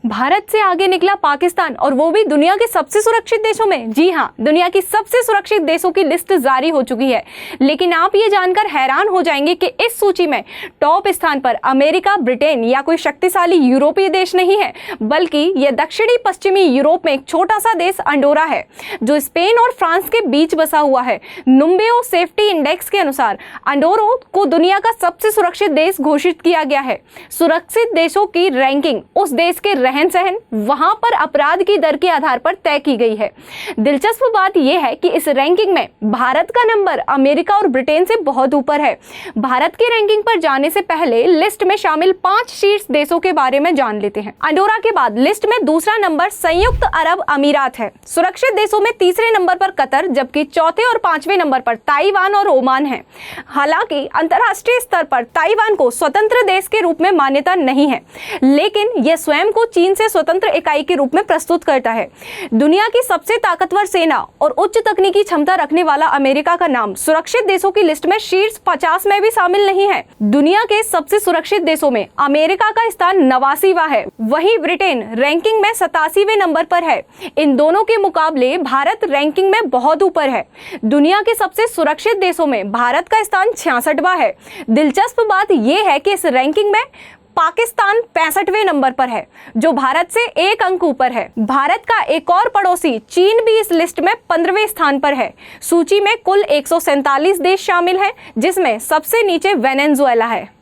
भारत से आगे निकला पाकिस्तान, और वो भी दुनिया के सबसे सुरक्षित देशों में। जी हाँ, दुनिया की सबसे सुरक्षित देशों की लिस्ट जारी हो चुकी है। लेकिन आप ये जानकर हैरान हो जाएंगे कि इस सूची में टॉप स्थान पर अमेरिका, ब्रिटेन या कोई शक्तिशाली यूरोपीय देश नहीं है, बल्कि यह दक्षिणी पश्चिमी यूरोप में एक छोटा सा देश अंडोरा है, जो स्पेन और फ्रांस के बीच बसा हुआ है। नुम्बेओ सेफ्टी इंडेक्स के अनुसार अंडोरा को दुनिया का सबसे सुरक्षित देश घोषित किया गया है। सुरक्षित देशों की रैंकिंग उस देश के रहन सहन, वहां पर अपराध की दर के आधार पर तय की गई है। दिलचस्प बात यह है कि इस रैंकिंग में भारत का नंबर अमेरिका और ब्रिटेन से बहुत ऊपर है। भारत की रैंकिंग पर जाने से पहले लिस्ट में शामिल 5 शीर्ष देशों के बारे में जान लेते हैं। अंडोरा के बाद लिस्ट में दूसरा नंबर संयुक्त अरब अमीरात है। सुरक्षित देशों में तीसरे नंबर पर कतर, जबकि चौथे और 5वें नंबर पर ताइवान और ओमान है। हालांकि अंतर्राष्ट्रीय स्तर पर ताइवान को स्वतंत्र देश के रूप में मान्यता नहीं है, लेकिन यह स्वयं को चीन से स्वतंत्र इकाई के रूप में प्रस्तुत करता है। दुनिया की सबसे ताकतवर सेना और उच्च तकनीकी क्षमता रखने वाला अमेरिका का नाम सुरक्षित देशों की लिस्ट में शीर्ष 50 में भी शामिल नहीं है। दुनिया के सबसे सुरक्षित देशों में अमेरिका का स्थान 89वां है, वहीं ब्रिटेन रैंकिंग में 87वें नंबर पर है। इन दोनों के मुकाबले भारत रैंकिंग में बहुत ऊपर है। दुनिया के सबसे सुरक्षित देशों में भारत का स्थान 66वां है। दिलचस्प बात यह है कि इस रैंकिंग में पाकिस्तान 65वें नंबर पर है, जो भारत से 1 अंक ऊपर है। भारत का एक और पड़ोसी चीन भी इस लिस्ट में 15वें स्थान पर है। सूची में कुल 147 देश शामिल हैं, जिसमें सबसे नीचे वेनेजुएला है।